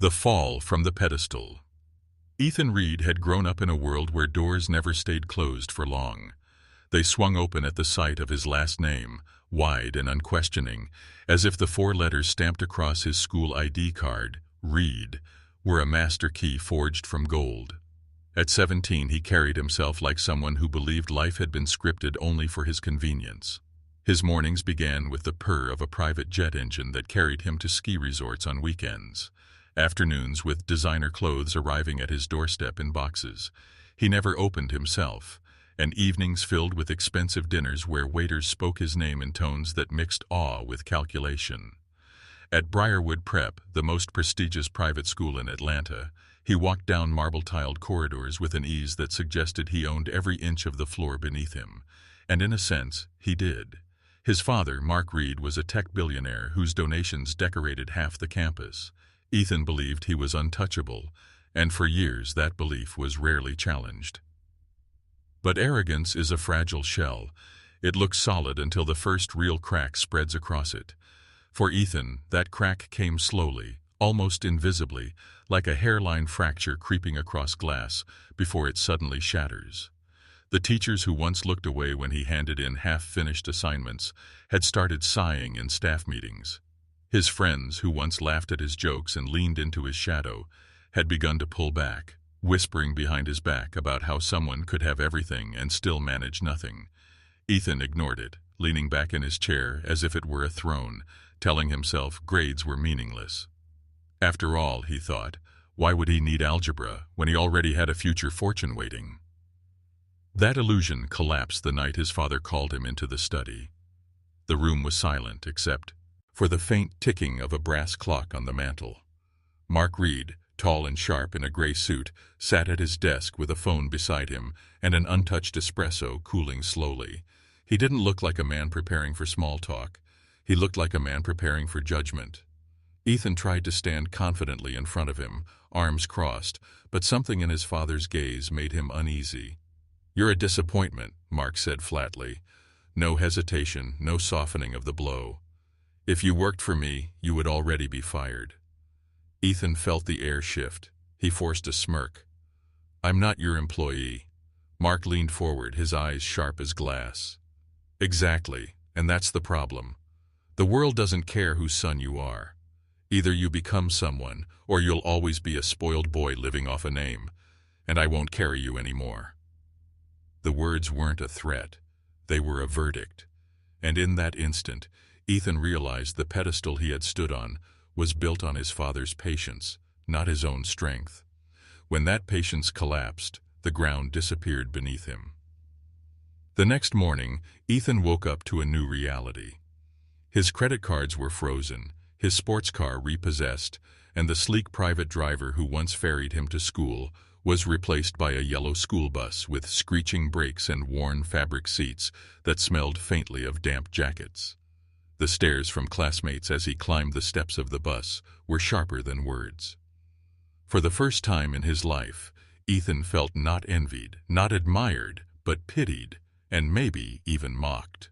The Fall from the Pedestal. Ethan Reed had grown up in a world where doors never stayed closed for long. They swung open at the sight of his last name, wide and unquestioning, as if the four letters stamped across his school ID card, Reed, were a master key forged from gold. At 17, he carried himself like someone who believed life had been scripted only for his convenience. His mornings began with the purr of a private jet engine that carried him to ski resorts on weekends. Afternoons with designer clothes arriving at his doorstep in boxes he never opened himself, and evenings filled with expensive dinners where waiters spoke his name in tones that mixed awe with calculation. At Briarwood Prep, the most prestigious private school in Atlanta, he walked down marble-tiled corridors with an ease that suggested he owned every inch of the floor beneath him. And in a sense, he did. His father, Mark Reed, was a tech billionaire whose donations decorated half the campus. Ethan believed he was untouchable, and for years that belief was rarely challenged. But arrogance is a fragile shell. It looks solid until the first real crack spreads across it. For Ethan, that crack came slowly, almost invisibly, like a hairline fracture creeping across glass before it suddenly shatters. The teachers who once looked away when he handed in half-finished assignments had started sighing in staff meetings. His friends, who once laughed at his jokes and leaned into his shadow, had begun to pull back, whispering behind his back about how someone could have everything and still manage nothing. Ethan ignored it, leaning back in his chair as if it were a throne, telling himself grades were meaningless. After all, he thought, why would he need algebra when he already had a future fortune waiting? That illusion collapsed the night his father called him into the study. The room was silent except for the faint ticking of a brass clock on the mantel. Mark Reed, tall and sharp in a gray suit, sat at his desk with a phone beside him and an untouched espresso cooling slowly. He didn't look like a man preparing for small talk. He looked like a man preparing for judgment. Ethan tried to stand confidently in front of him, arms crossed, but something in his father's gaze made him uneasy. "You're a disappointment," Mark said flatly. No hesitation, no softening of the blow. "If you worked for me, you would already be fired." Ethan felt the air shift. He forced a smirk. "I'm not your employee." Mark leaned forward, his eyes sharp as glass. "Exactly, and that's the problem. The world doesn't care whose son you are. Either you become someone, or you'll always be a spoiled boy living off a name, and I won't carry you anymore." The words weren't a threat. They were a verdict. And in that instant, Ethan realized the pedestal he had stood on was built on his father's patience, not his own strength. When that patience collapsed, the ground disappeared beneath him. The next morning, Ethan woke up to a new reality. His credit cards were frozen, his sports car repossessed, and the sleek private driver who once ferried him to school was replaced by a yellow school bus with screeching brakes and worn fabric seats that smelled faintly of damp jackets. The stares from classmates as he climbed the steps of the bus were sharper than words. For the first time in his life, Ethan felt not envied, not admired, but pitied, and maybe even mocked.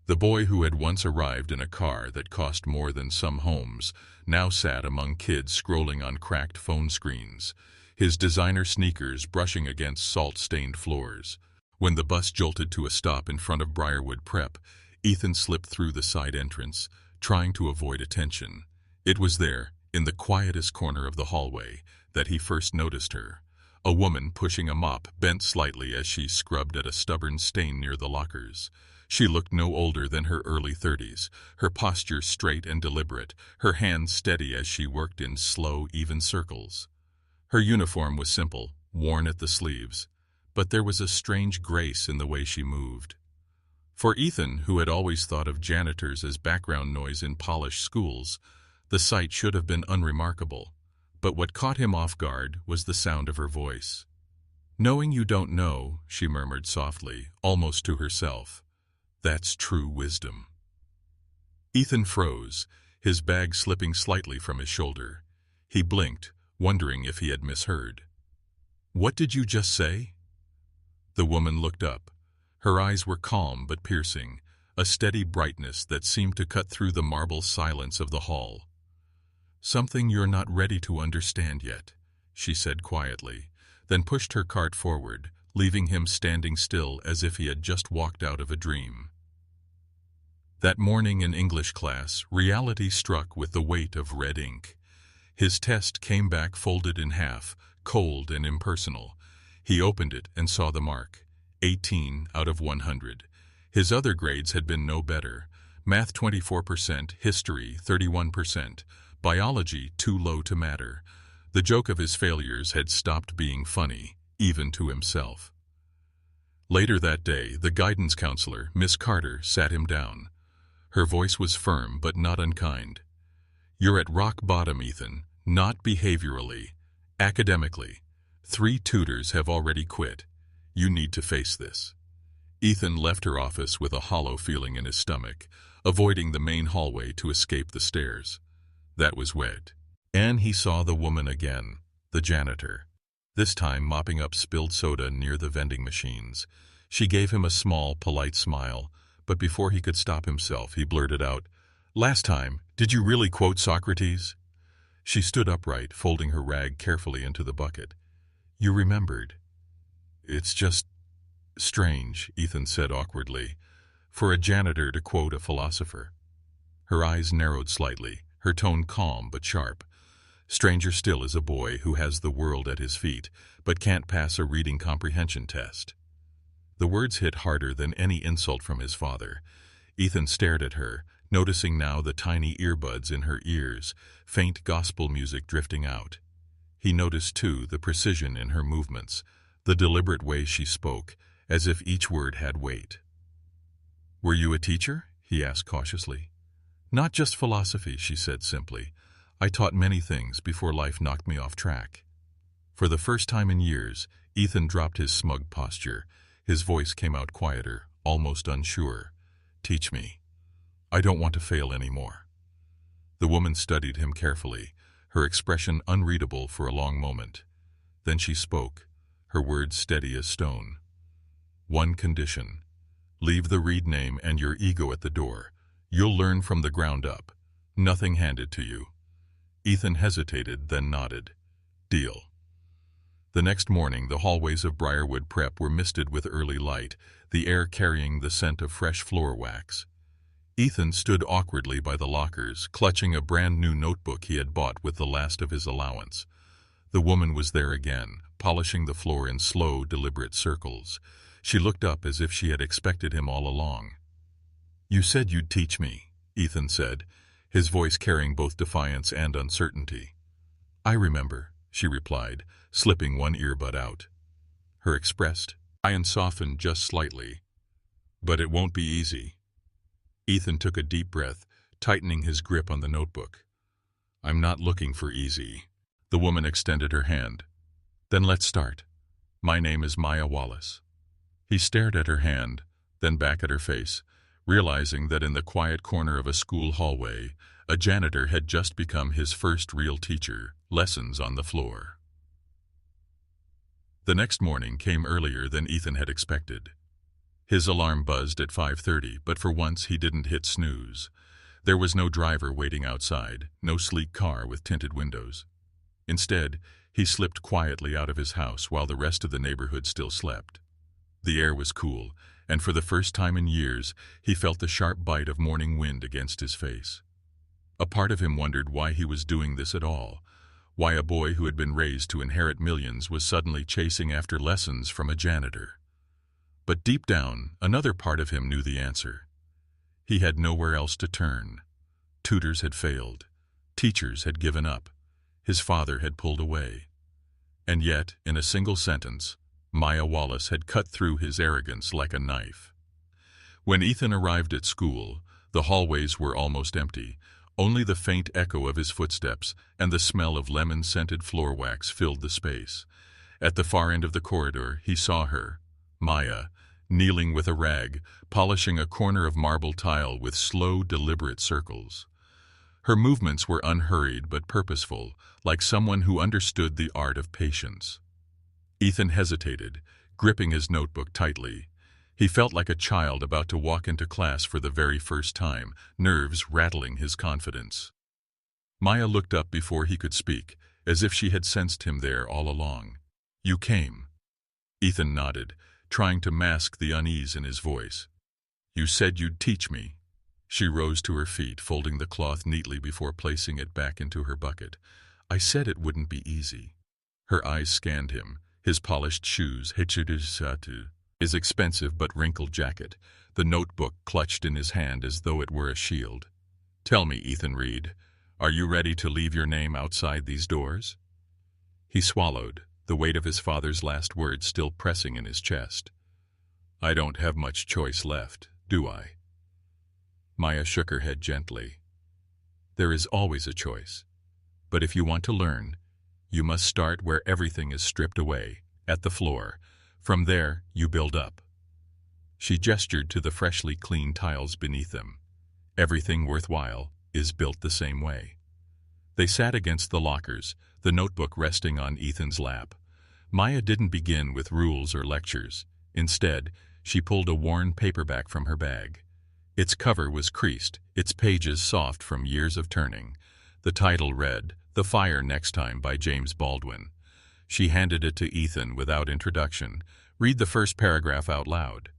The boy who had once arrived in a car that cost more than some homes now sat among kids scrolling on cracked phone screens, his designer sneakers brushing against salt-stained floors. When the bus jolted to a stop in front of Briarwood Prep, Ethan slipped through the side entrance, trying to avoid attention. It was there, in the quietest corner of the hallway, that he first noticed her. A woman pushing a mop bent slightly as she scrubbed at a stubborn stain near the lockers. She looked no older than her early 30s, her posture straight and deliberate, her hands steady as she worked in slow, even circles. Her uniform was simple, worn at the sleeves, but there was a strange grace in the way she moved. For Ethan, who had always thought of janitors as background noise in polished schools, the sight should have been unremarkable. But what caught him off guard was the sound of her voice. "Knowing you don't know," she murmured softly, almost to herself. "That's true wisdom." Ethan froze, his bag slipping slightly from his shoulder. He blinked, wondering if he had misheard. "What did you just say?" The woman looked up. Her eyes were calm but piercing, a steady brightness that seemed to cut through the marble silence of the hall. "Something you're not ready to understand yet," she said quietly, then pushed her cart forward, leaving him standing still as if he had just walked out of a dream. That morning in English class, reality struck with the weight of red ink. His test came back folded in half, cold and impersonal. He opened it and saw the mark, 18 out of 100. His other grades had been no better. Math 24%, history 31%, biology too low to matter. The joke of his failures had stopped being funny, even to himself. Later that day, the guidance counselor, Miss Carter, sat him down. Her voice was firm but not unkind. "You're at rock bottom, Ethan, not behaviorally, academically. 3 tutors have already quit. You need to face this." Ethan left her office with a hollow feeling in his stomach, avoiding the main hallway to escape the stairs. That was wet. And he saw the woman again, the janitor, this time mopping up spilled soda near the vending machines. She gave him a small, polite smile, but before he could stop himself, he blurted out, "Last time, did you really quote Socrates?" She stood upright, folding her rag carefully into the bucket. "You remembered." "It's just strange," Ethan said awkwardly, "for a janitor to quote a philosopher." Her eyes narrowed slightly, her tone calm but sharp. Stranger still is a boy who has the world at his feet, but can't pass a reading comprehension test. The words hit harder than any insult from his father. Ethan stared at her, noticing now the tiny earbuds in her ears, faint gospel music drifting out. He noticed, too, the precision in her movements, the deliberate way she spoke, as if each word had weight. "Were you a teacher?" he asked cautiously. "Not just philosophy," she said simply. "I taught many things before life knocked me off track." For the first time in years, Ethan dropped his smug posture. His voice came out quieter, almost unsure. "Teach me. I don't want to fail anymore." The woman studied him carefully, her expression unreadable for a long moment. Then she spoke, her words steady as stone. "One condition. Leave the read name and your ego at the door. You'll learn from the ground up. Nothing handed to you." Ethan hesitated, then nodded. "Deal." The next morning, the hallways of Briarwood Prep were misted with early light, the air carrying the scent of fresh floor wax. Ethan stood awkwardly by the lockers, clutching a brand-new notebook he had bought with the last of his allowance. The woman was there again, polishing the floor in slow, deliberate circles. She looked up as if she had expected him all along. "You said you'd teach me," Ethan said, his voice carrying both defiance and uncertainty. "I remember," she replied, slipping one earbud out. Her expressed eyes softened just slightly. "But it won't be easy." Ethan took a deep breath, tightening his grip on the notebook. "I'm not looking for easy." The woman extended her hand. "Then let's start. My name is Maya Wallace." He stared at her hand, then back at her face, realizing that in the quiet corner of a school hallway, a janitor had just become his first real teacher, lessons on the floor. The next morning came earlier than Ethan had expected. His alarm buzzed at 5:30, but for once he didn't hit snooze. There was no driver waiting outside, no sleek car with tinted windows. Instead, he slipped quietly out of his house while the rest of the neighborhood still slept. The air was cool, and for the first time in years, he felt the sharp bite of morning wind against his face. A part of him wondered why he was doing this at all, why a boy who had been raised to inherit millions was suddenly chasing after lessons from a janitor. But deep down, another part of him knew the answer. He had nowhere else to turn. Tutors had failed. Teachers had given up. His father had pulled away. And yet, in a single sentence, Maya Wallace had cut through his arrogance like a knife. When Ethan arrived at school, the hallways were almost empty. Only the faint echo of his footsteps and the smell of lemon-scented floor wax filled the space. At the far end of the corridor, he saw her, Maya, kneeling with a rag, polishing a corner of marble tile with slow, deliberate circles. Her movements were unhurried but purposeful, like someone who understood the art of patience. Ethan hesitated, gripping his notebook tightly. He felt like a child about to walk into class for the very first time, nerves rattling his confidence. Maya looked up before he could speak, as if she had sensed him there all along. "You came." Ethan nodded, trying to mask the unease in his voice. "You said you'd teach me." She rose to her feet, folding the cloth neatly before placing it back into her bucket. "I said it wouldn't be easy." Her eyes scanned him, his polished shoes, his expensive but wrinkled jacket, the notebook clutched in his hand as though it were a shield. "Tell me, Ethan Reed, are you ready to leave your name outside these doors?" He swallowed, the weight of his father's last words still pressing in his chest. "I don't have much choice left, do I?" Maya shook her head gently. "There is always a choice. But if you want to learn, you must start where everything is stripped away, at the floor. From there, you build up." She gestured to the freshly cleaned tiles beneath them. "Everything worthwhile is built the same way." They sat against the lockers, the notebook resting on Ethan's lap. Maya didn't begin with rules or lectures. Instead, she pulled a worn paperback from her bag. Its cover was creased, its pages soft from years of turning. The title read, "The Fire Next Time" by James Baldwin. She handed it to Ethan without introduction. "Read the first paragraph out loud."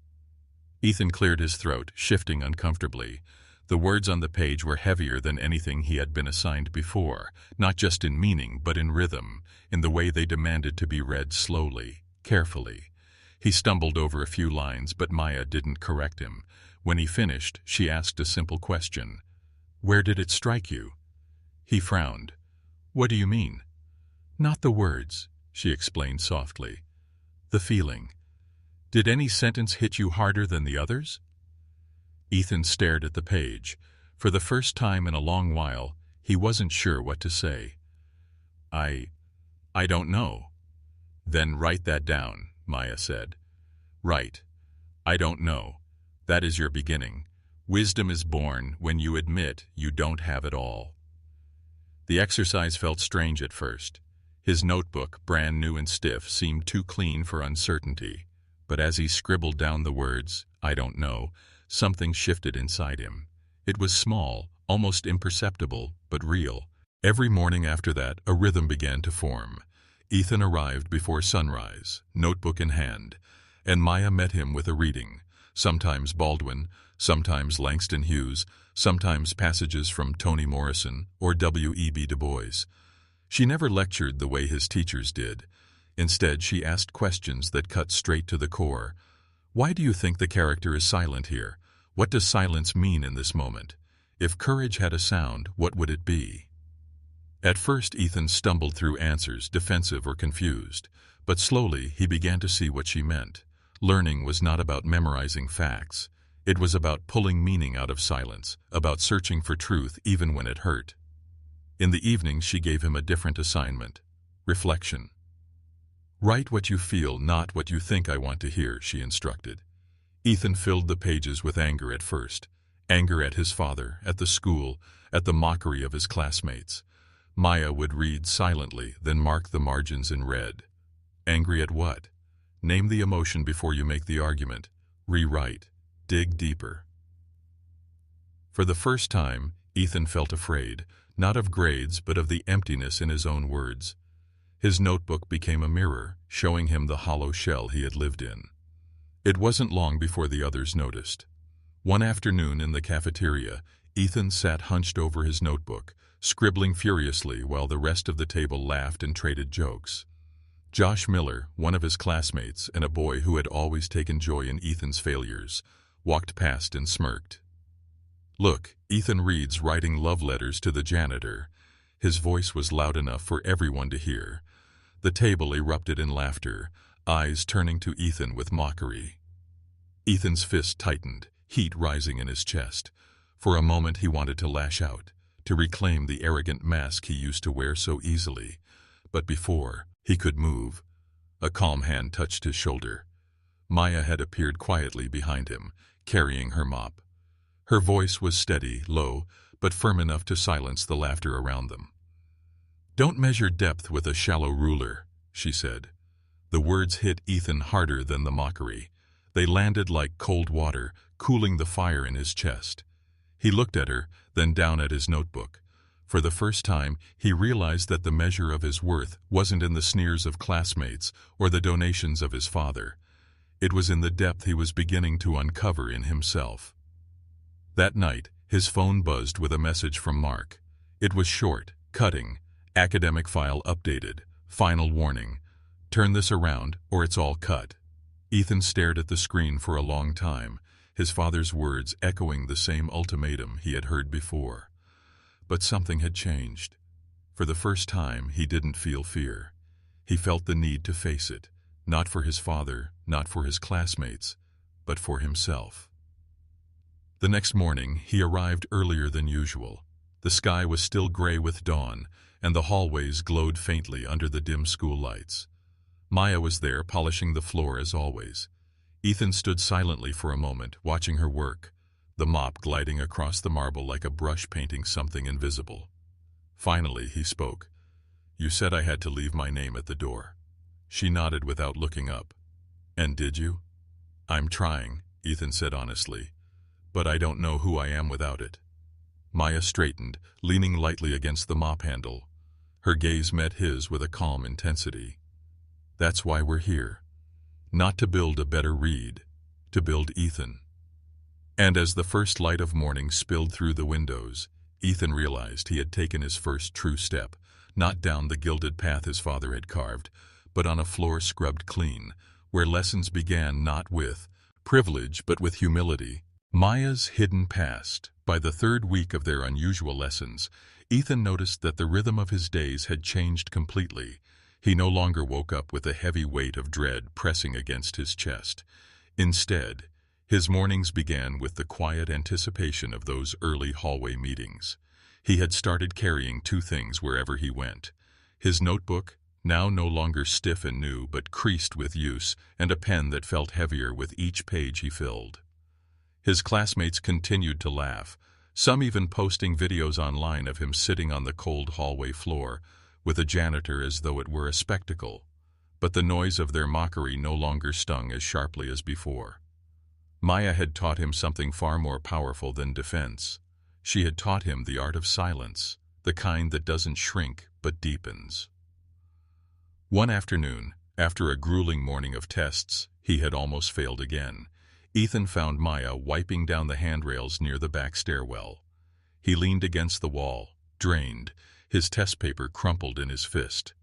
Ethan cleared his throat, shifting uncomfortably. The words on the page were heavier than anything he had been assigned before, not just in meaning but in rhythm, in the way they demanded to be read slowly, carefully. He stumbled over a few lines, but Maya didn't correct him. When he finished, she asked a simple question. "Where did it strike you?" He frowned. "What do you mean?" "Not the words," she explained softly. "The feeling. Did any sentence hit you harder than the others?" Ethan stared at the page. For the first time in a long while, he wasn't sure what to say. I don't know." "Then write that down," Maya said. "Right. I don't know. That is your beginning. Wisdom is born when you admit you don't have it all." The exercise felt strange at first. His notebook, brand new and stiff, seemed too clean for uncertainty. But as he scribbled down the words, "I don't know," something shifted inside him. It was small, almost imperceptible, but real. Every morning after that, a rhythm began to form. Ethan arrived before sunrise, notebook in hand, and Maya met him with a reading, sometimes Baldwin, sometimes Langston Hughes, sometimes passages from Toni Morrison or W.E.B. Du Bois. She never lectured the way his teachers did. Instead, she asked questions that cut straight to the core. Why do you think the character is silent here? What does silence mean in this moment? If courage had a sound, what would it be? At first, Ethan stumbled through answers, defensive or confused. But slowly, he began to see what she meant. Learning was not about memorizing facts. It was about pulling meaning out of silence, about searching for truth even when it hurt. In the evening, she gave him a different assignment. Reflection. "Write what you feel, not what you think I want to hear," she instructed. Ethan filled the pages with anger at first. Anger at his father, at the school, at the mockery of his classmates. Maya would read silently, then mark the margins in red. Angry at what? Name the emotion before you make the argument. Rewrite. Dig deeper. For the first time, Ethan felt afraid, not of grades but of the emptiness in his own words. His notebook became a mirror, showing him the hollow shell he had lived in. It wasn't long before the others noticed. One afternoon in the cafeteria, Ethan sat hunched over his notebook, scribbling furiously while the rest of the table laughed and traded jokes. Josh Miller, one of his classmates and a boy who had always taken joy in Ethan's failures, walked past and smirked. "Look, Ethan Reed's writing love letters to the janitor." His voice was loud enough for everyone to hear. The table erupted in laughter, eyes turning to Ethan with mockery. Ethan's fist tightened, heat rising in his chest. For a moment he wanted to lash out, to reclaim the arrogant mask he used to wear so easily. But before he could move, a calm hand touched his shoulder. Maya had appeared quietly behind him, carrying her mop. Her voice was steady, low, but firm enough to silence the laughter around them. "Don't measure depth with a shallow ruler," she said. The words hit Ethan harder than the mockery. They landed like cold water, cooling the fire in his chest. He looked at her, then down at his notebook. For the first time, he realized that the measure of his worth wasn't in the sneers of classmates or the donations of his father. It was in the depth he was beginning to uncover in himself. That night, his phone buzzed with a message from Mark. It was short, cutting. Academic file updated. Final warning. Turn this around, or it's all cut. Ethan stared at the screen for a long time, his father's words echoing the same ultimatum he had heard before. But something had changed. For the first time, he didn't feel fear. He felt the need to face it, not for his father, not for his classmates, but for himself. The next morning, he arrived earlier than usual. The sky was still gray with dawn, and the hallways glowed faintly under the dim school lights. Maya was there, polishing the floor as always. Ethan stood silently for a moment, watching her work, the mop gliding across the marble like a brush painting something invisible. Finally, he spoke. "You said I had to leave my name at the door." She nodded without looking up. "And did you?" "I'm trying," Ethan said honestly. "But I don't know who I am without it." Maya straightened, leaning lightly against the mop handle. Her gaze met his with a calm intensity. "That's why we're here. Not to build a better Reed, to build Ethan." And as the first light of morning spilled through the windows, Ethan realized he had taken his first true step, not down the gilded path his father had carved, but on a floor scrubbed clean, where lessons began not with privilege but with humility. Maya's hidden past. By the third week of their unusual lessons, Ethan noticed that the rhythm of his days had changed completely. He no longer woke up with a heavy weight of dread pressing against his chest. Instead, his mornings began with the quiet anticipation of those early hallway meetings. He had started carrying two things wherever he went: his notebook, now no longer stiff and new but creased with use, and a pen that felt heavier with each page he filled. His classmates continued to laugh, some even posting videos online of him sitting on the cold hallway floor, with a janitor as though it were a spectacle. But the noise of their mockery no longer stung as sharply as before. Maya had taught him something far more powerful than defense. She had taught him the art of silence, the kind that doesn't shrink but deepens. One afternoon, after a grueling morning of tests, he had almost failed again. Ethan found Maya wiping down the handrails near the back stairwell. He leaned against the wall, drained, his test paper crumpled in his fist.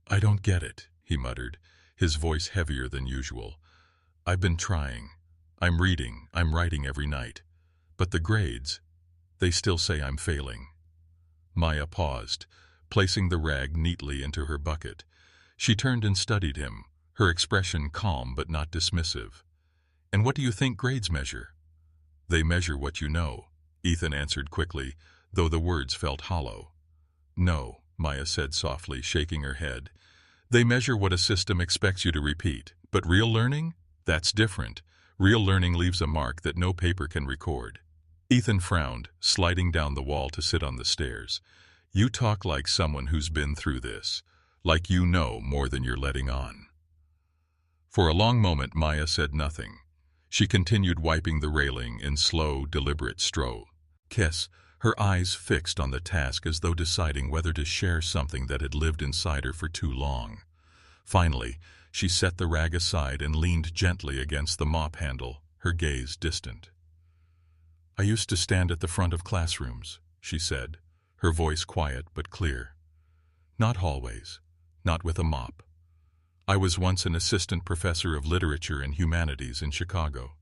"I don't get it," he muttered, his voice heavier than usual. "I've been trying. I'm reading, I'm writing every night. But the grades, they still say I'm failing." Maya paused, placing the rag neatly into her bucket. She turned and studied him, her expression calm but not dismissive. "And what do you think grades measure?" "They measure what you know," Ethan answered quickly, though the words felt hollow. "No," Maya said softly, shaking her head. "They measure what a system expects you to repeat. But real learning? That's different. Real learning leaves a mark that no paper can record." Ethan frowned, sliding down the wall to sit on the stairs. "You talk like someone who's been through this. Like you know more than you're letting on." For a long moment, Maya said nothing. She continued wiping the railing in slow, deliberate strokes, her eyes fixed on the task as though deciding whether to share something that had lived inside her for too long. Finally, she set the rag aside and leaned gently against the mop handle, her gaze distant. "I used to stand at the front of classrooms," she said, her voice quiet but clear. "Not hallways, not with a mop. I was once an assistant professor of literature and humanities in Chicago,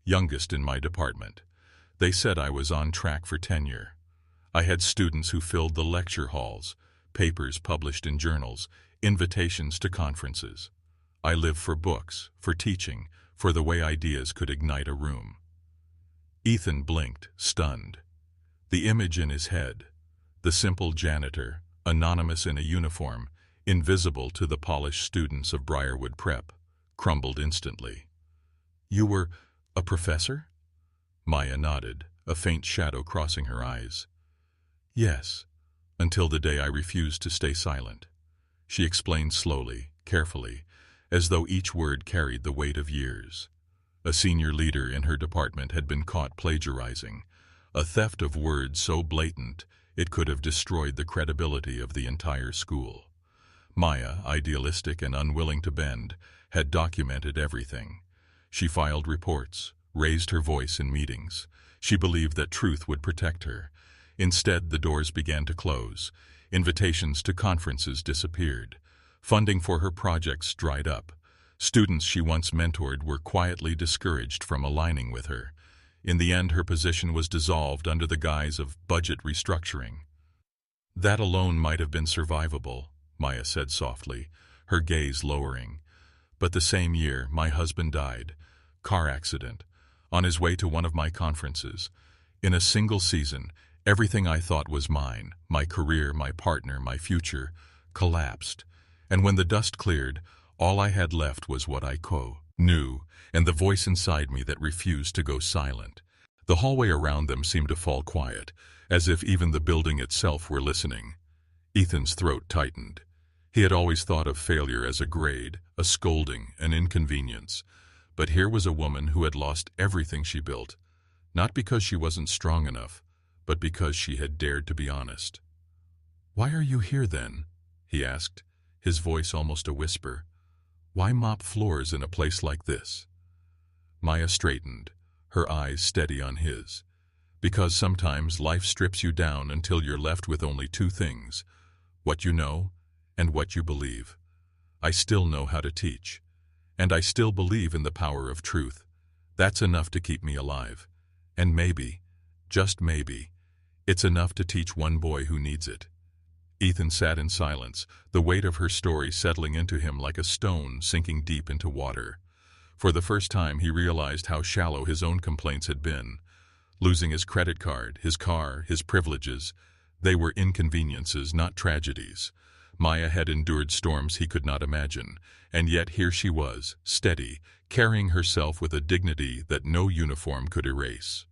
youngest in my department. They said I was on track for tenure. I had students who filled the lecture halls, papers published in journals, invitations to conferences. I lived for books, for teaching, for the way ideas could ignite a room." Ethan blinked, stunned. The image in his head, the simple janitor, anonymous in a uniform, invisible to the polished students of Briarwood Prep, crumbled instantly. "You were a professor?" Maya nodded, a faint shadow crossing her eyes. "Yes, until the day I refused to stay silent," she explained slowly, carefully, as though each word carried the weight of years. A senior leader in her department had been caught plagiarizing, a theft of words so blatant It could have destroyed the credibility of the entire school. Maya, idealistic and unwilling to bend, had documented everything. She filed reports, raised her voice in meetings. She believed that truth would protect her. Instead, the doors began to close. Invitations to conferences disappeared. Funding for her projects dried up. Students she once mentored were quietly discouraged from aligning with her. In the end, her position was dissolved under the guise of budget restructuring. "That alone might have been survivable," Maya said softly, her gaze lowering. "But the same year, my husband died. Car accident. On his way to one of my conferences. In a single season, everything I thought was mine, my career, my partner, my future, collapsed. And when the dust cleared, all I had left was what I knew, and the voice inside me that refused to go silent." The hallway around them seemed to fall quiet, as if even the building itself were listening. Ethan's throat tightened. He had always thought of failure as a grade, a scolding, an inconvenience. But here was a woman who had lost everything she built, not because she wasn't strong enough, but because she had dared to be honest. "Why are you here then?" he asked, his voice almost a whisper. "Why mop floors in a place like this?" Maya straightened, her eyes steady on his. "Because sometimes life strips you down until you're left with only two things, what you know and what you believe. I still know how to teach, and I still believe in the power of truth. That's enough to keep me alive. And maybe, just maybe, it's enough to teach one boy who needs it." Ethan sat in silence, the weight of her story settling into him like a stone sinking deep into water. For the first time, he realized how shallow his own complaints had been. Losing his credit card, his car, his privileges, they were inconveniences, not tragedies. Maya had endured storms he could not imagine, and yet here she was, steady, carrying herself with a dignity that no uniform could erase.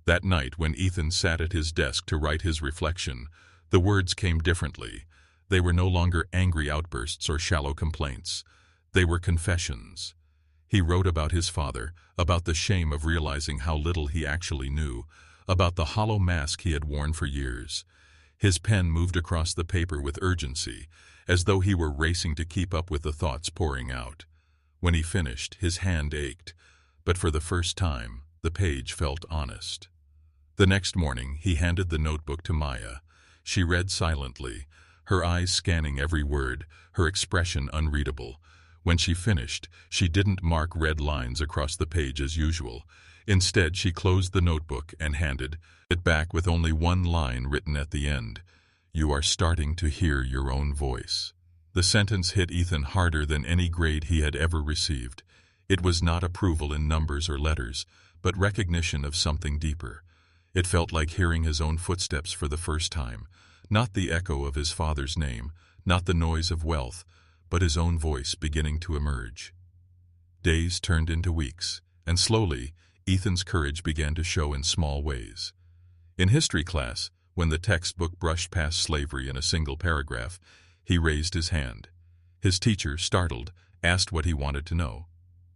That night, when Ethan sat at his desk to write his reflection, the words came differently. They were no longer angry outbursts or shallow complaints. They were confessions. He wrote about his father, about the shame of realizing how little he actually knew, about the hollow mask he had worn for years. His pen moved across the paper with urgency, as though he were racing to keep up with the thoughts pouring out. When he finished, his hand ached, but for the first time, the page felt honest. The next morning, he handed the notebook to Maya. She read silently, her eyes scanning every word, her expression unreadable. When she finished, she didn't mark red lines across the page as usual. Instead, she closed the notebook and handed it back with only one line written at the end. "You are starting to hear your own voice." The sentence hit Ethan harder than any grade he had ever received. It was not approval in numbers or letters, but recognition of something deeper. It felt like hearing his own footsteps for the first time, not the echo of his father's name, not the noise of wealth, but his own voice beginning to emerge. Days turned into weeks, and slowly, Ethan's courage began to show in small ways. In history class, when the textbook brushed past slavery in a single paragraph, he raised his hand. His teacher, startled, asked what he wanted to know.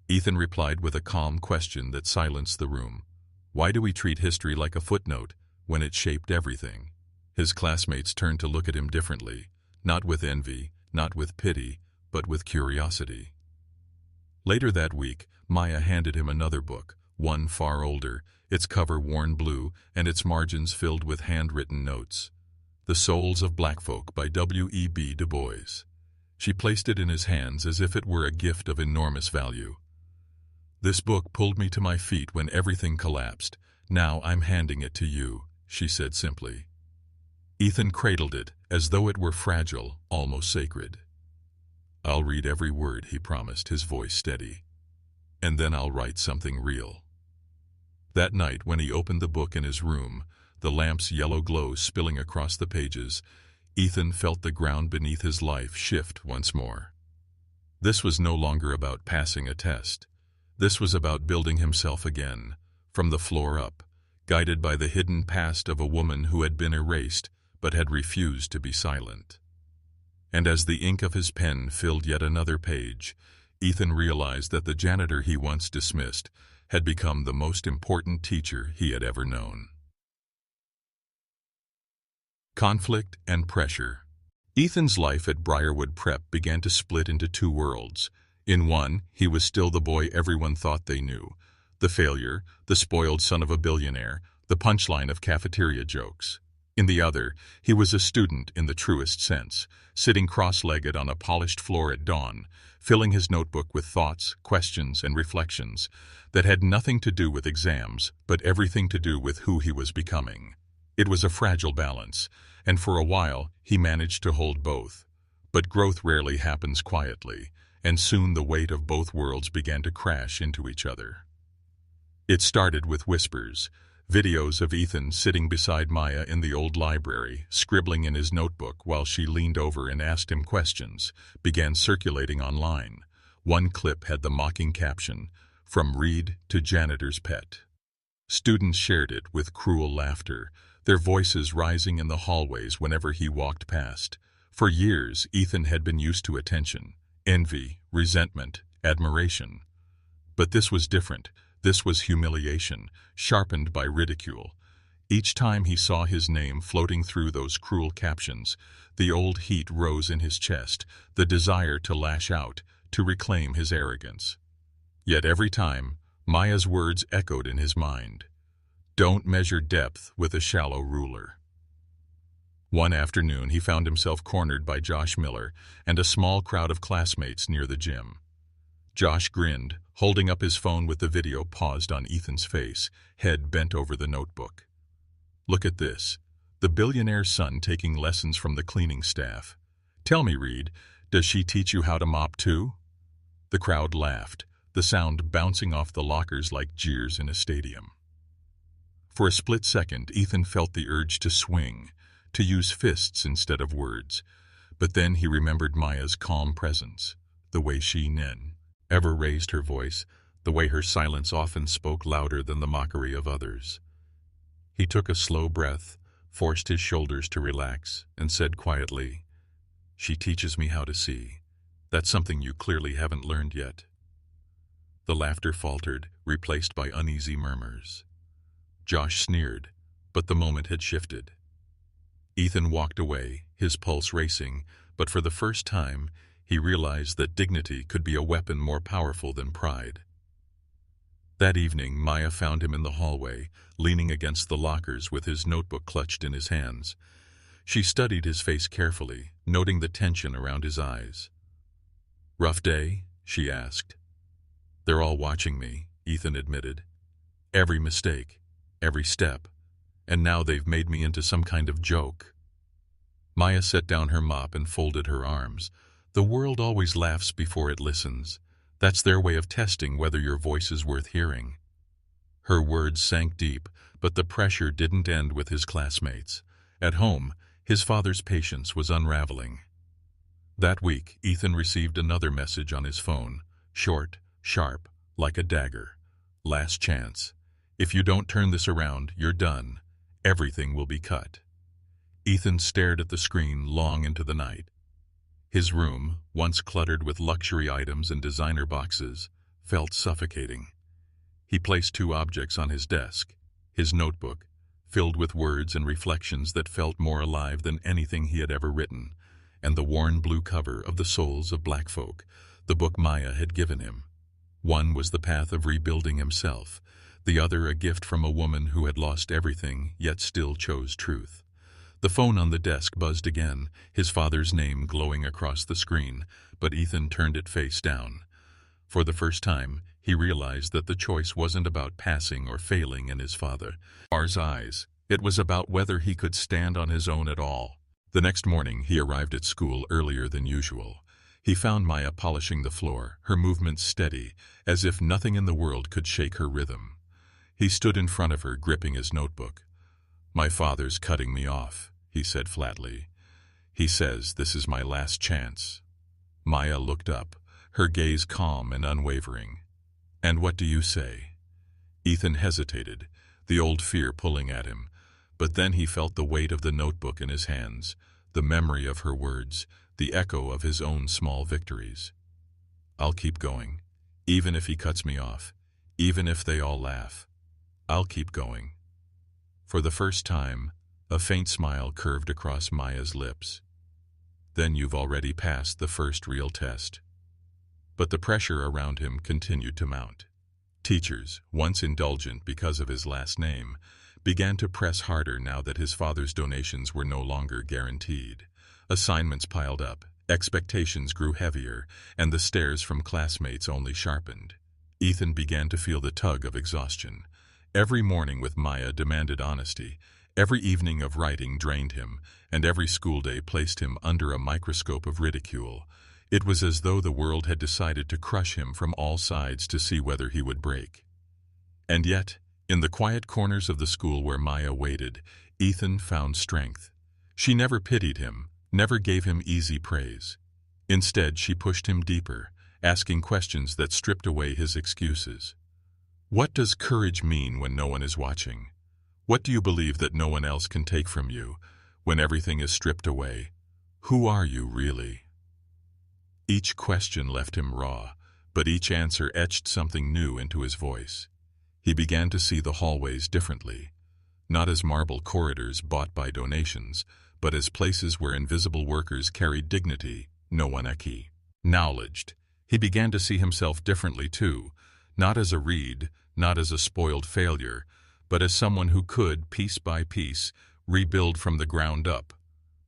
Ethan replied with a calm question that silenced the room. "Why do we treat history like a footnote when it shaped everything?" His classmates turned to look at him differently, not with envy, not with pity, but with curiosity. Later that week, Maya handed him another book, one far older, its cover worn blue and its margins filled with handwritten notes. "The Souls of Black Folk" by W.E.B. Du Bois. She placed it in his hands as if it were a gift of enormous value. "This book pulled me to my feet when everything collapsed. Now I'm handing it to you," she said simply. Ethan cradled it as though it were fragile, almost sacred. "I'll read every word," he promised, his voice steady. "And then I'll write something real." That night, when he opened the book in his room, the lamp's yellow glow spilling across the pages, Ethan felt the ground beneath his life shift once more. This was no longer about passing a test. This was about building himself again, from the floor up, guided by the hidden past of a woman who had been erased but had refused to be silent. And as the ink of his pen filled yet another page, Ethan realized that the janitor he once dismissed had become the most important teacher he had ever known. Conflict and pressure. Ethan's life at Briarwood Prep began to split into two worlds. In one, he was still the boy everyone thought they knew. The failure, the spoiled son of a billionaire, the punchline of cafeteria jokes. In the other, he was a student in the truest sense, sitting cross-legged on a polished floor at dawn, filling his notebook with thoughts, questions, and reflections that had nothing to do with exams, but everything to do with who he was becoming. It was a fragile balance, and for a while he managed to hold both. But growth rarely happens quietly, and soon the weight of both worlds began to crash into each other. It started with whispers. Videos of Ethan sitting beside Maya in the old library, scribbling in his notebook while she leaned over and asked him questions, began circulating online. One clip had the mocking caption, "From Reed to Janitor's Pet." Students shared it with cruel laughter, their voices rising in the hallways whenever he walked past. For years, Ethan had been used to attention, envy, resentment, admiration. But this was different. This was humiliation, sharpened by ridicule. Each time he saw his name floating through those cruel captions, the old heat rose in his chest, the desire to lash out, to reclaim his arrogance. Yet every time, Maya's words echoed in his mind. Don't measure depth with a shallow ruler. One afternoon, he found himself cornered by Josh Miller and a small crowd of classmates near the gym. Josh grinned, holding up his phone with the video paused on Ethan's face, head bent over the notebook. Look at this. The billionaire's son taking lessons from the cleaning staff. Tell me, Reed, does she teach you how to mop too? The crowd laughed, the sound bouncing off the lockers like jeers in a stadium. For a split second, Ethan felt the urge to swing, to use fists instead of words. But then he remembered Maya's calm presence, the way she never raised her voice, the way her silence often spoke louder than the mockery of others. He took a slow breath, forced his shoulders to relax, and said quietly, "She teaches me how to see. That's something you clearly haven't learned yet." The laughter faltered, replaced by uneasy murmurs. Josh sneered, but the moment had shifted. Ethan walked away, his pulse racing, but for the first time, he realized that dignity could be a weapon more powerful than pride. That evening, Maya found him in the hallway, leaning against the lockers with his notebook clutched in his hands. She studied his face carefully, noting the tension around his eyes. "Rough day?" she asked. "They're all watching me," Ethan admitted. "Every mistake, every step, and now they've made me into some kind of joke." Maya set down her mop and folded her arms. The world always laughs before it listens. That's their way of testing whether your voice is worth hearing. Her words sank deep, but the pressure didn't end with his classmates. At home, his father's patience was unraveling. That week, Ethan received another message on his phone, short, sharp, like a dagger. "Last chance. If you don't turn this around, you're done. Everything will be cut." Ethan stared at the screen long into the night. His room, once cluttered with luxury items and designer boxes, felt suffocating. He placed two objects on his desk, his notebook, filled with words and reflections that felt more alive than anything he had ever written, and the worn blue cover of The Souls of Black Folk, the book Maya had given him. One was the path of rebuilding himself, the other a gift from a woman who had lost everything yet still chose truth. The phone on the desk buzzed again, his father's name glowing across the screen, but Ethan turned it face down. For the first time, he realized that the choice wasn't about passing or failing in his father's eyes. It was about whether he could stand on his own at all. The next morning, he arrived at school earlier than usual. He found Maya polishing the floor, her movements steady, as if nothing in the world could shake her rhythm. He stood in front of her, gripping his notebook. "My father's cutting me off," he said flatly. "He says this is my last chance." Maya looked up, her gaze calm and unwavering. "And what do you say?" Ethan hesitated, the old fear pulling at him, but then he felt the weight of the notebook in his hands, the memory of her words, the echo of his own small victories. "I'll keep going, even if he cuts me off, even if they all laugh. I'll keep going." For the first time, A faint smile curved across Maya's lips. "Then you've already passed the first real test." But the pressure around him continued to mount. Teachers, once indulgent because of his last name, began to press harder now that his father's donations were no longer guaranteed. Assignments piled up, expectations grew heavier, and the stares from classmates only sharpened. Ethan began to feel the tug of exhaustion. Every morning with Maya demanded honesty, every evening of writing drained him, and every school day placed him under a microscope of ridicule. It was as though the world had decided to crush him from all sides to see whether he would break. And yet, in the quiet corners of the school where Maya waited, Ethan found strength. She never pitied him, never gave him easy praise. Instead, she pushed him deeper, asking questions that stripped away his excuses. What does courage mean when no one is watching? What do you believe that no one else can take from you when everything is stripped away? Who are you really? Each question left him raw, but each answer etched something new into his voice. He began to see the hallways differently, not as marble corridors bought by donations, but as places where invisible workers carried dignity, no one acknowledged. He began to see himself differently too, not as a reed, not as a spoiled failure, but as someone who could, piece by piece, rebuild from the ground up.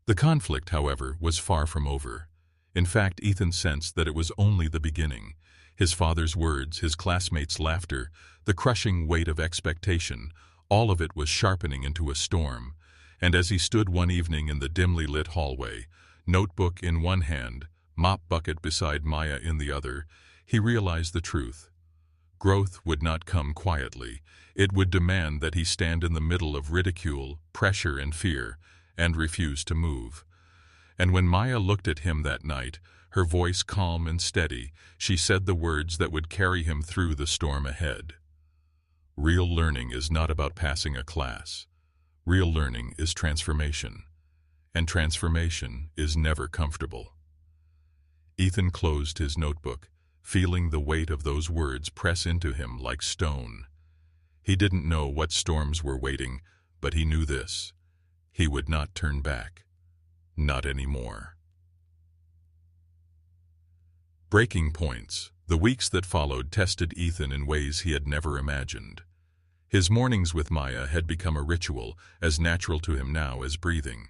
The conflict, however, was far from over. In fact, Ethan sensed that it was only the beginning. His father's words, his classmates' laughter, the crushing weight of expectation, all of it was sharpening into a storm. And as he stood one evening in the dimly lit hallway, notebook in one hand, mop bucket beside Maya in the other, he realized the truth. Growth would not come quietly. It would demand that he stand in the middle of ridicule, pressure, and fear, and refuse to move. And when Maya looked at him that night, her voice calm and steady, she said the words that would carry him through the storm ahead. Real learning is not about passing a class. Real learning is transformation. And transformation is never comfortable. Ethan closed his notebook, feeling the weight of those words press into him like stone. He didn't know what storms were waiting, but he knew this: he would not turn back. Not anymore. Breaking points. The weeks that followed tested Ethan in ways he had never imagined. His mornings with Maya had become a ritual, as natural to him now as breathing.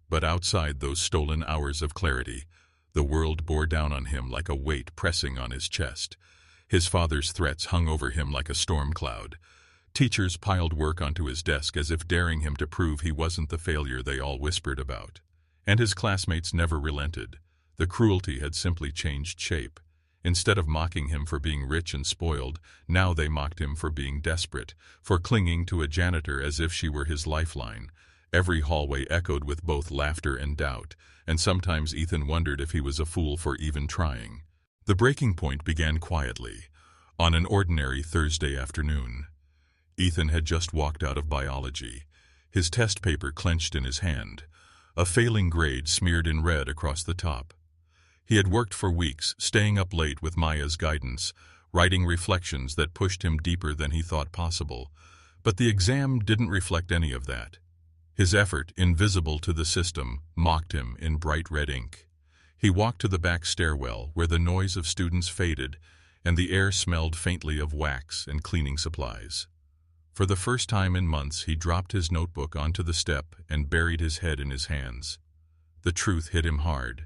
But outside those stolen hours of clarity, the world bore down on him like a weight pressing on his chest. His father's threats hung over him like a storm cloud. Teachers piled work onto his desk as if daring him to prove he wasn't the failure they all whispered about. And his classmates never relented. The cruelty had simply changed shape. Instead of mocking him for being rich and spoiled, now they mocked him for being desperate, for clinging to a janitor as if she were his lifeline. Every hallway echoed with both laughter and doubt, and sometimes Ethan wondered if he was a fool for even trying. The breaking point began quietly, on an ordinary Thursday afternoon. Ethan had just walked out of biology, his test paper clenched in his hand, a failing grade smeared in red across the top. He had worked for weeks, staying up late with Maya's guidance, writing reflections that pushed him deeper than he thought possible. But the exam didn't reflect any of that. His effort, invisible to the system, mocked him in bright red ink. He walked to the back stairwell, where the noise of students faded, and the air smelled faintly of wax and cleaning supplies. For the first time in months, he dropped his notebook onto the step and buried his head in his hands. The truth hit him hard.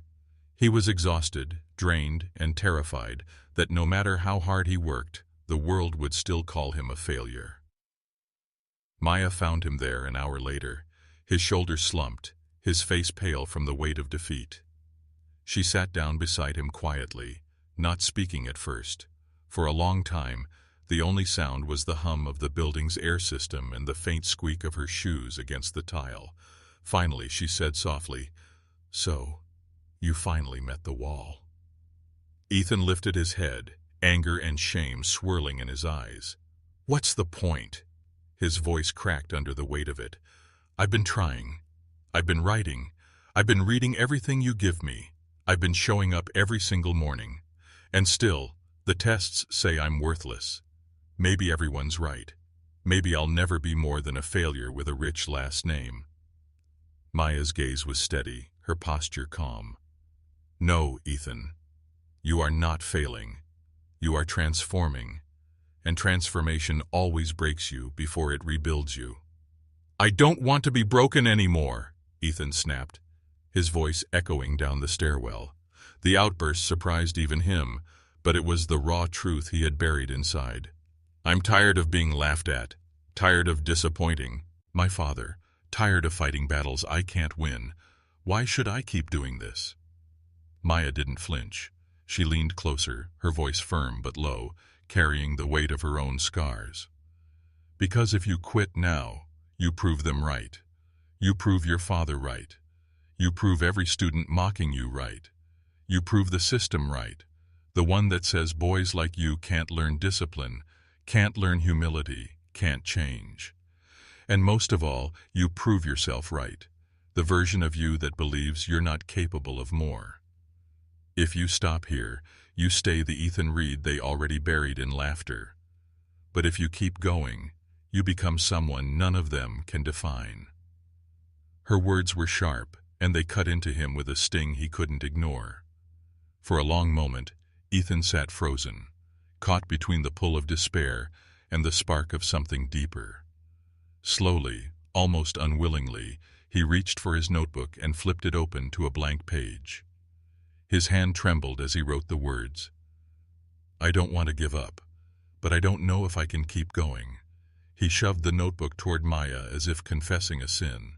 He was exhausted, drained, and terrified that no matter how hard he worked, the world would still call him a failure. Maya found him there an hour later, his shoulders slumped, his face pale from the weight of defeat. She sat down beside him quietly, not speaking at first. For a long time, the only sound was the hum of the building's air system and the faint squeak of her shoes against the tile. Finally, she said softly, "So, you finally met the wall." Ethan lifted his head, anger and shame swirling in his eyes. "What's the point?" His voice cracked under the weight of it. "I've been trying. I've been writing. I've been reading everything you give me. I've been showing up every single morning. And still, the tests say I'm worthless. Maybe everyone's right. Maybe I'll never be more than a failure with a rich last name. Maya's gaze was steady, her posture calm. "No, Ethan. You are not failing. You are transforming. And transformation always breaks you before it rebuilds you." "I don't want to be broken anymore," Ethan snapped, his voice echoing down the stairwell. The outburst surprised even him, but it was the raw truth he had buried inside. "I'm tired of being laughed at, tired of disappointing my father, tired of fighting battles I can't win. Why should I keep doing this?" Maya didn't flinch. She leaned closer, her voice firm but low, carrying the weight of her own scars. "Because if you quit now, you prove them right. You prove your father right. You prove every student mocking you right. You prove the system right. The one that says boys like you can't learn discipline, can't learn humility, can't change. And most of all, you prove yourself right. The version of you that believes you're not capable of more. If you stop here, you stay the Ethan Reed they already buried in laughter. But if you keep going, you become someone none of them can define." Her words were sharp, and they cut into him with a sting he couldn't ignore. For a long moment, Ethan sat frozen, caught between the pull of despair and the spark of something deeper. Slowly, almost unwillingly, he reached for his notebook and flipped it open to a blank page. His hand trembled as he wrote the words, "I don't want to give up, but I don't know if I can keep going." He shoved the notebook toward Maya as if confessing a sin.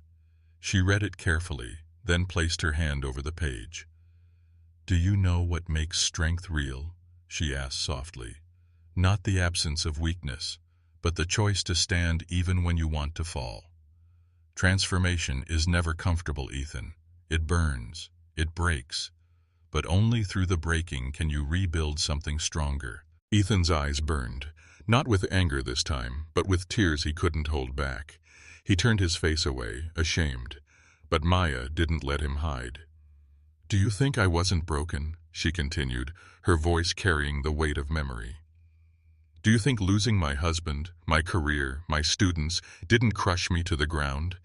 She read it carefully, then placed her hand over the page. "Do you know what makes strength real?" she asked softly. "Not the absence of weakness, but the choice to stand even when you want to fall. Transformation is never comfortable, Ethan. It burns, it breaks, but only through the breaking can you rebuild something stronger." Ethan's eyes burned, not with anger this time, but with tears he couldn't hold back. He turned his face away, ashamed, but Maya didn't let him hide. "Do you think I wasn't broken?" she continued, her voice carrying the weight of memory. "Do you think losing my husband, my career, my students didn't crush me to the ground?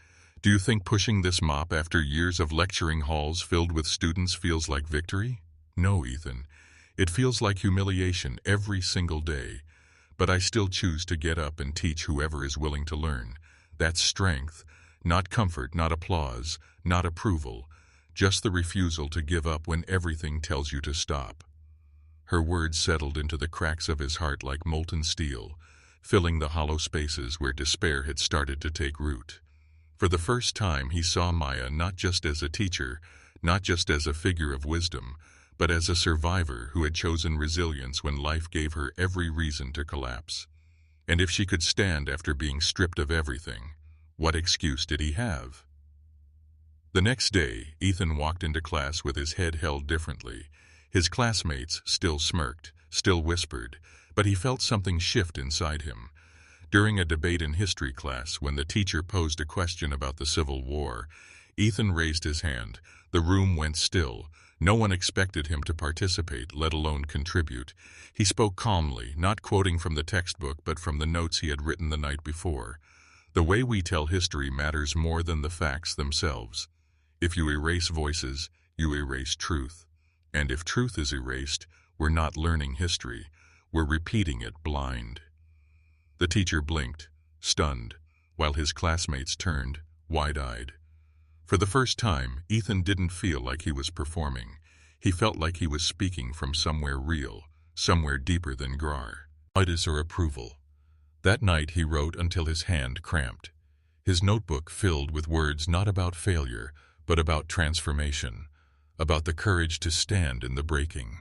Do you think pushing this mop after years of lecturing halls filled with students feels like victory? No, Ethan. It feels like humiliation every single day. But I still choose to get up and teach whoever is willing to learn. That's strength, not comfort, not applause, not approval. Just the refusal to give up when everything tells you to stop." Her words settled into the cracks of his heart like molten steel, filling the hollow spaces where despair had started to take root. For the first time he saw Maya not just as a teacher, not just as a figure of wisdom, but as a survivor who had chosen resilience when life gave her every reason to collapse. And if she could stand after being stripped of everything, what excuse did he have? The next day, Ethan walked into class with his head held differently. His classmates still smirked, still whispered, but he felt something shift inside him. During a debate in history class, when the teacher posed a question about the Civil War, Ethan raised his hand. The room went still. No one expected him to participate, let alone contribute. He spoke calmly, not quoting from the textbook, but from the notes he had written the night before. The way we tell history matters more than the facts themselves. If you erase voices, you erase truth. And if truth is erased, we're not learning history. We're repeating it blind. The teacher blinked, stunned, while his classmates turned, wide-eyed. For the first time, Ethan didn't feel like he was performing. He felt like he was speaking from somewhere real, somewhere deeper than Grar. Notice or approval. That night he wrote until his hand cramped. His notebook filled with words not about failure, but about transformation, about the courage to stand in the breaking.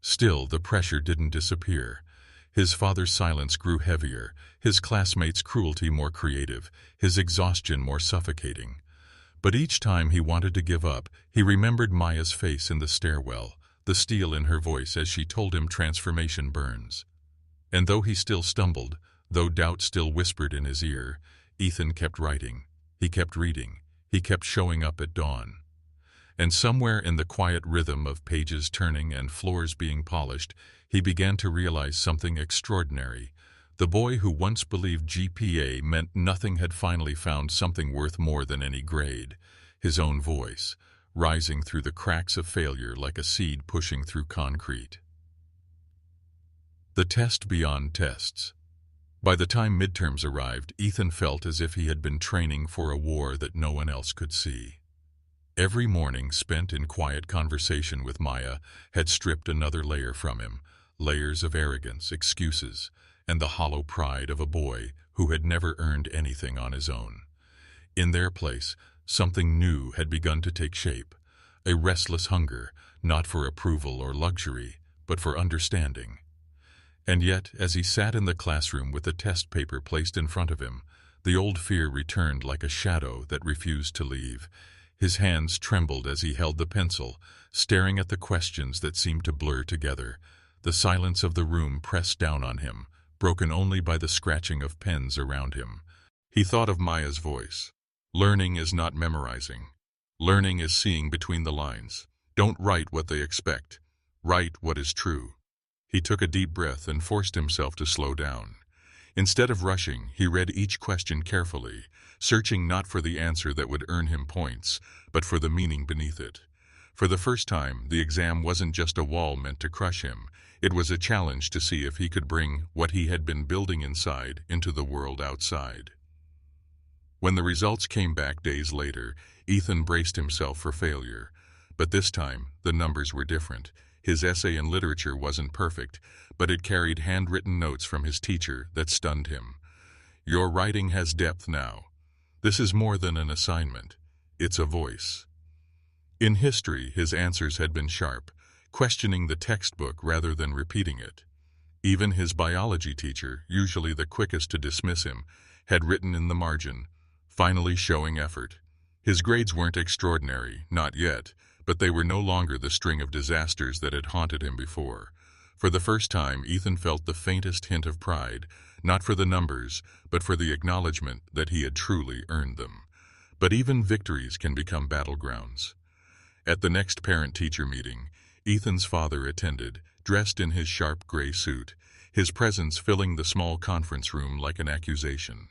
Still, the pressure didn't disappear. His father's silence grew heavier, his classmates' cruelty more creative, his exhaustion more suffocating. But each time he wanted to give up, he remembered Maya's face in the stairwell, the steel in her voice as she told him transformation burns. And though he still stumbled, though doubt still whispered in his ear, Ethan kept writing. He kept reading. He kept showing up at dawn. And somewhere in the quiet rhythm of pages turning and floors being polished, he began to realize something extraordinary. The boy who once believed GPA meant nothing had finally found something worth more than any grade. his own voice, rising through the cracks of failure like a seed pushing through concrete. The test beyond tests. By the time midterms arrived, Ethan felt as if he had been training for a war that no one else could see. Every morning spent in quiet conversation with Maya had stripped another layer from him, layers of arrogance, excuses, and the hollow pride of a boy who had never earned anything on his own. In their place, something new had begun to take shape, a restless hunger, not for approval or luxury, but for understanding. And yet, as he sat in the classroom with the test paper placed in front of him, the old fear returned like a shadow that refused to leave. His hands trembled as he held the pencil, staring at the questions that seemed to blur together. The silence of the room pressed down on him, broken only by the scratching of pens around him. He thought of Maya's voice. Learning is not memorizing. Learning is seeing between the lines. Don't write what they expect. Write what is true. He took a deep breath and forced himself to slow down. Instead of rushing, he read each question carefully, searching not for the answer that would earn him points, but for the meaning beneath it. For the first time, the exam wasn't just a wall meant to crush him. It was a challenge to see if he could bring what he had been building inside into the world outside. When the results came back days later, Ethan braced himself for failure. But this time, the numbers were different. His essay in literature wasn't perfect, but it carried handwritten notes from his teacher that stunned him. Your writing has depth now. This is more than an assignment. It's a voice. In history, his answers had been sharp, questioning the textbook rather than repeating it. Even his biology teacher, usually the quickest to dismiss him, had written in the margin, finally showing effort. His grades weren't extraordinary, not yet, but they were no longer the string of disasters that had haunted him before. For the first time, Ethan felt the faintest hint of pride, not for the numbers, but for the acknowledgement that he had truly earned them. But even victories can become battlegrounds. At the next parent-teacher meeting, Ethan's father attended, dressed in his sharp gray suit, his presence filling the small conference room like an accusation.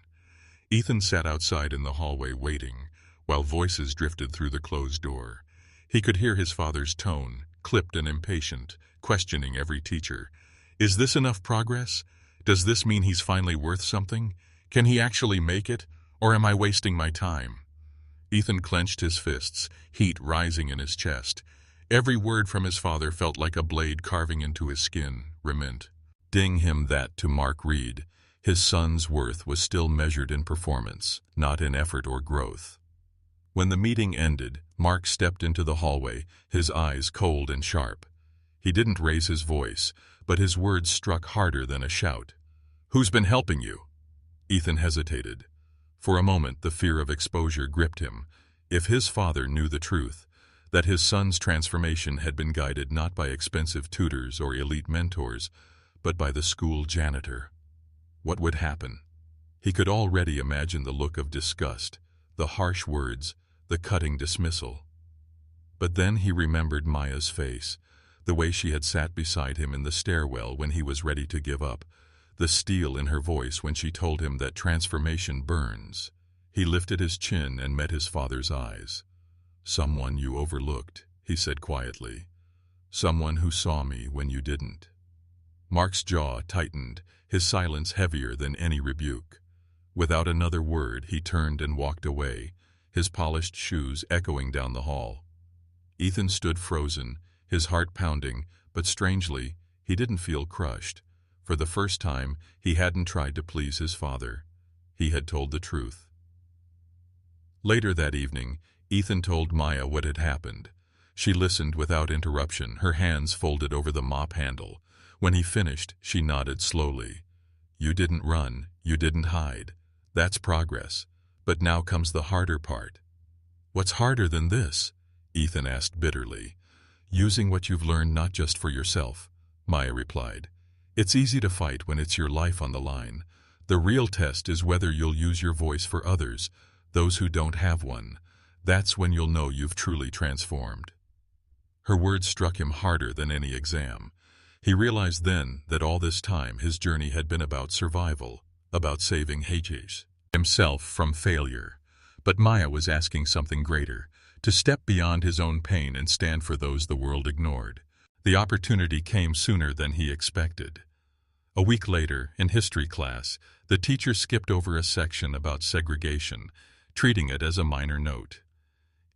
Ethan sat outside in the hallway waiting, while voices drifted through the closed door. He could hear his father's tone, clipped and impatient, questioning every teacher. Is this enough progress? Does this mean he's finally worth something? Can he actually make it? Or am I wasting my time? Ethan clenched his fists, heat rising in his chest. Every word from his father felt like a blade carving into his skin, reminding him that, to Mark Reed, his son's worth was still measured in performance, not in effort or growth. When the meeting ended, Mark stepped into the hallway, his eyes cold and sharp. He didn't raise his voice, but his words struck harder than a shout. Who's been helping you? Ethan hesitated. For a moment, the fear of exposure gripped him. If his father knew the truth, that his son's transformation had been guided not by expensive tutors or elite mentors, but by the school janitor, what would happen? He could already imagine the look of disgust, the harsh words, the cutting dismissal. But then he remembered Maya's face, the way she had sat beside him in the stairwell when he was ready to give up, the steel in her voice when she told him that transformation burns. He lifted his chin and met his father's eyes. Someone you overlooked, he said quietly. Someone who saw me when you didn't. Mark's jaw tightened, his silence heavier than any rebuke. Without another word, he turned and walked away, his polished shoes echoing down the hall. Ethan stood frozen, his heart pounding, but strangely, he didn't feel crushed. For the first time, he hadn't tried to please his father. He had told the truth. Later that evening, Ethan told Maya what had happened. She listened without interruption, her hands folded over the mop handle. When he finished, she nodded slowly. You didn't run, you didn't hide. That's progress. But now comes the harder part. What's harder than this? Ethan asked bitterly. Using what you've learned not just for yourself, Maya replied. It's easy to fight when it's your life on the line. The real test is whether you'll use your voice for others, those who don't have one. That's when you'll know you've truly transformed. Her words struck him harder than any exam. He realized then that all this time his journey had been about survival, about saving himself from failure. But Maya was asking something greater. to step beyond his own pain and stand for those the world ignored. The opportunity came sooner than he expected. A week later, in history class, the teacher skipped over a section about segregation, treating it as a minor note.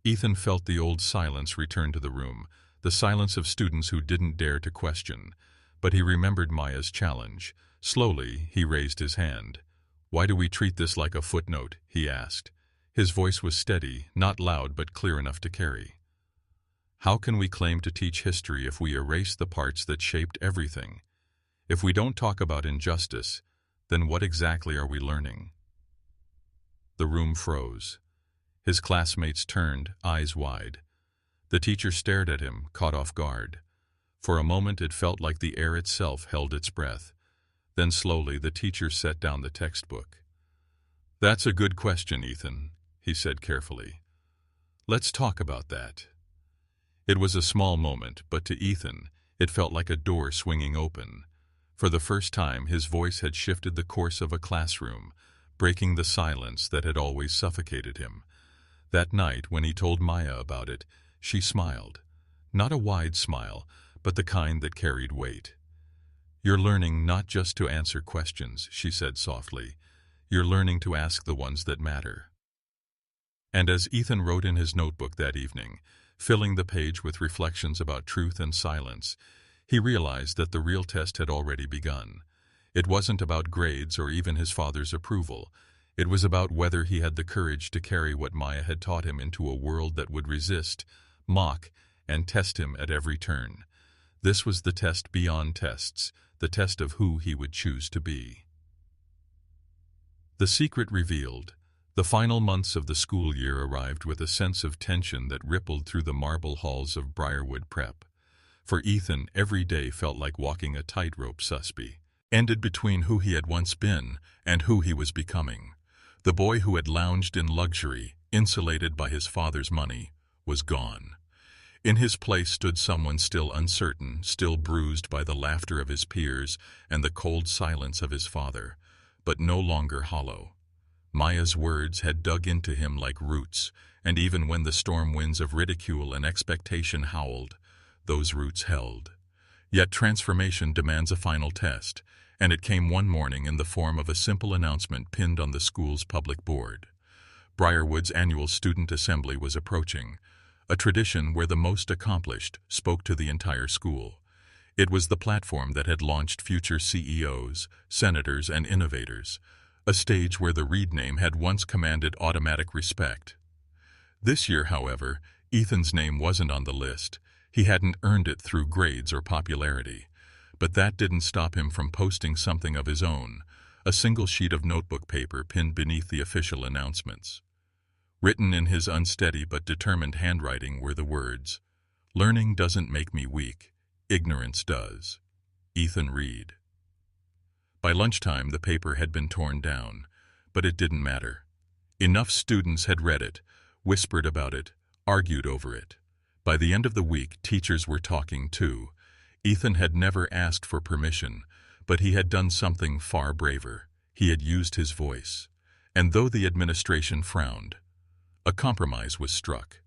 Ethan felt the old silence return to the room, the silence of students who didn't dare to question. But he remembered Maya's challenge. Slowly, he raised his hand. "Why do we treat this like a footnote?" he asked. His voice was steady, not loud but clear enough to carry. "How can we claim to teach history if we erase the parts that shaped everything? If we don't talk about injustice, then what exactly are we learning?" The room froze. His classmates turned, eyes wide. The teacher stared at him, caught off guard. For a moment it felt like the air itself held its breath. Then slowly the teacher set down the textbook. "That's a good question, Ethan," he said carefully. "Let's talk about that." It was a small moment, but to Ethan, it felt like a door swinging open. For the first time, his voice had shifted the course of a classroom, breaking the silence that had always suffocated him. That night, when he told Maya about it, she smiled. Not a wide smile, but the kind that carried weight. "You're learning not just to answer questions," she said softly. "You're learning to ask the ones that matter." And as Ethan wrote in his notebook that evening, filling the page with reflections about truth and silence, he realized that the real test had already begun. It wasn't about grades or even his father's approval. It was about whether he had the courage to carry what Maya had taught him into a world that would resist, mock, and test him at every turn. This was the test beyond tests, the test of who he would choose to be. The secret revealed. The final months of the school year arrived with a sense of tension that rippled through the marble halls of Briarwood Prep. For Ethan, every day felt like walking a tightrope ended between who he had once been and who he was becoming. The boy who had lounged in luxury, insulated by his father's money, was gone. In his place stood someone still uncertain, still bruised by the laughter of his peers and the cold silence of his father, but no longer hollow. Maya's words had dug into him like roots, and even when the storm winds of ridicule and expectation howled, those roots held. Yet transformation demands a final test, and it came one morning in the form of a simple announcement pinned on the school's public board. Briarwood's annual student assembly was approaching, a tradition where the most accomplished spoke to the entire school. It was the platform that had launched future CEOs, senators, and innovators, a stage where the Reed name had once commanded automatic respect. This year, however, Ethan's name wasn't on the list. He hadn't earned it through grades or popularity. But that didn't stop him from posting something of his own, a single sheet of notebook paper pinned beneath the official announcements. Written in his unsteady but determined handwriting were the words, "Learning doesn't make me weak. Ignorance does. Ethan Reed." By lunchtime, the paper had been torn down, but it didn't matter. Enough students had read it, whispered about it, argued over it. By the end of the week, teachers were talking too. Ethan had never asked for permission, but he had done something far braver. He had used his voice. And though the administration frowned, a compromise was struck.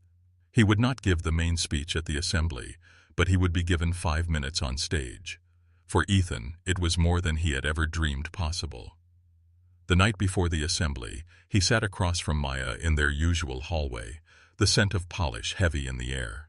He would not give the main speech at the assembly, but he would be given 5 minutes on stage. For Ethan, it was more than he had ever dreamed possible. The night before the assembly, he sat across from Maya in their usual hallway, the scent of polish heavy in the air.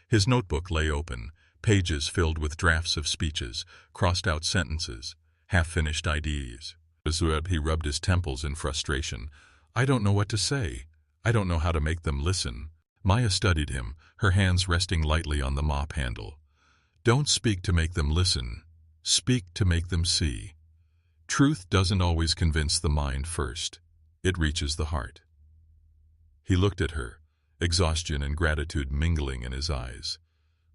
His notebook lay open, pages filled with drafts of speeches, crossed-out sentences, half-finished ideas. He rubbed his temples in frustration. "I don't know what to say. I don't know how to make them listen." Maya studied him, her hands resting lightly on the mop handle. "Don't speak to make them listen. Speak to make them see. Truth doesn't always convince the mind first. It reaches the heart." He looked at her, exhaustion and gratitude mingling in his eyes.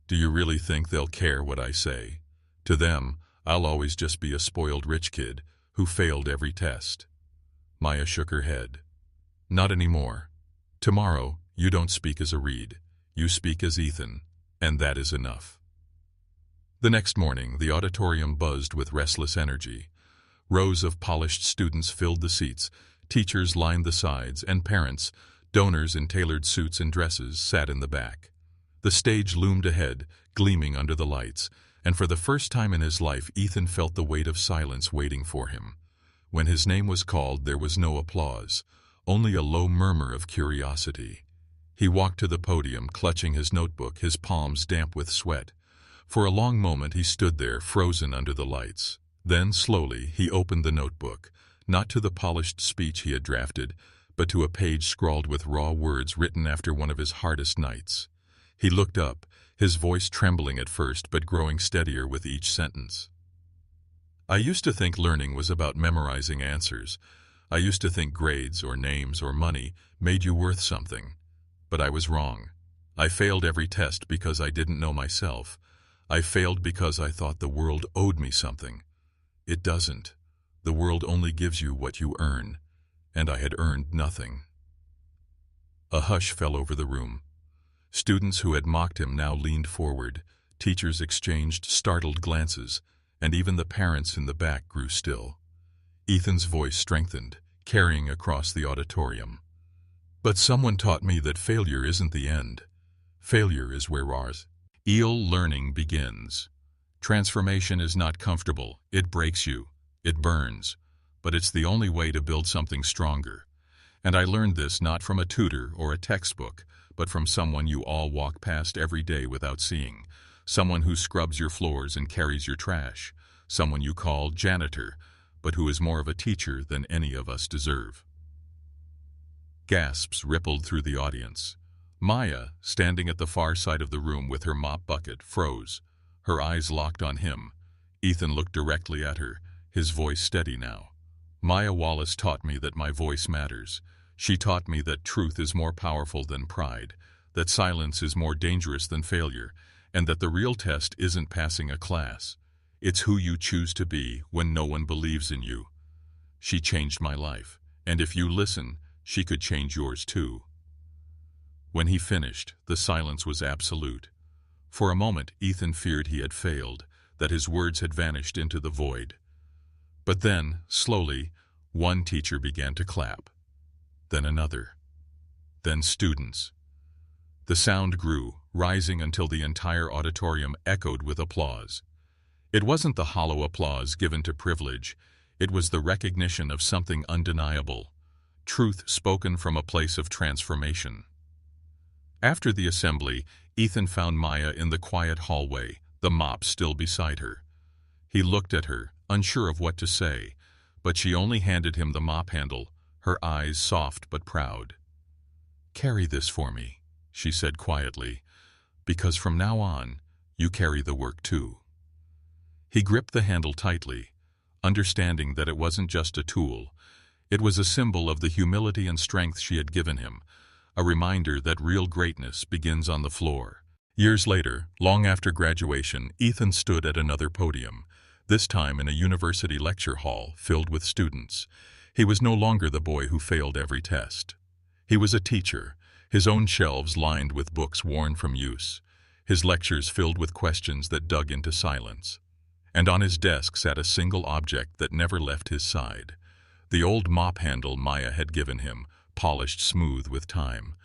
"Do you really think they'll care what I say? To them, I'll always just be a spoiled rich kid who failed every test." Maya shook her head. "Not anymore. Tomorrow, you don't speak as a Reed. You speak as Ethan, and that is enough." The next morning, the auditorium buzzed with restless energy. Rows of polished students filled the seats, teachers lined the sides, and parents, Donors in tailored suits and dresses sat in the back. The stage loomed ahead, gleaming under the lights, and for the first time in his life Ethan felt the weight of silence waiting for him. When his name was called, there was no applause, only a low murmur of curiosity. He walked to the podium, clutching his notebook, his palms damp with sweat. For a long moment he stood there, frozen under the lights. Then, slowly, he opened the notebook, not to the polished speech he had drafted, but to a page scrawled with raw words written after one of his hardest nights. He looked up, his voice trembling at first but growing steadier with each sentence. "I used to think learning was about memorizing answers. I used to think grades or names or money made you worth something. But I was wrong. I failed every test because I didn't know myself. I failed because I thought the world owed me something. It doesn't. The world only gives you what you earn, and I had earned nothing." A hush fell over the room. Students who had mocked him now leaned forward, teachers exchanged startled glances, and even the parents in the back grew still. Ethan's voice strengthened, carrying across the auditorium. "But someone taught me that failure isn't the end. Failure is where ours real learning begins. Transformation is not comfortable. It breaks you. It burns. But it's the only way to build something stronger. And I learned this not from a tutor or a textbook, but from someone you all walk past every day without seeing. Someone who scrubs your floors and carries your trash. Someone you call janitor, but who is more of a teacher than any of us deserve." Gasps rippled through the audience. Maya, standing at the far side of the room with her mop bucket, froze, her eyes locked on him. Ethan looked directly at her, his voice steady now. "Maya Wallace taught me that my voice matters. She taught me that truth is more powerful than pride, that silence is more dangerous than failure, and that the real test isn't passing a class. It's who you choose to be when no one believes in you. She changed my life, and if you listen, she could change yours too." When he finished, the silence was absolute. For a moment, Ethan feared he had failed, that his words had vanished into the void. But then, slowly, one teacher began to clap. Then another. Then students. The sound grew, rising until the entire auditorium echoed with applause. It wasn't the hollow applause given to privilege. It was the recognition of something undeniable. Truth spoken from a place of transformation. After the assembly, Ethan found Maya in the quiet hallway, the mop still beside her. He looked at her, unsure of what to say, but she only handed him the mop handle, her eyes soft but proud. "Carry this for me," she said quietly, "because from now on, you carry the work too." He gripped the handle tightly, understanding that it wasn't just a tool. It was a symbol of the humility and strength she had given him, a reminder that real greatness begins on the floor. Years later, long after graduation, Ethan stood at another podium, this time in a university lecture hall filled with students. He was no longer the boy who failed every test. He was a teacher, his own shelves lined with books worn from use, his lectures filled with questions that dug into silence. And on his desk sat a single object that never left his side. The old mop handle Maya had given him, polished smooth with time.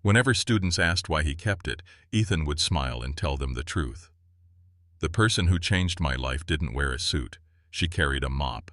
Whenever students asked why he kept it, Ethan would smile and tell them the truth. "The person who changed my life didn't wear a suit. She carried a mop.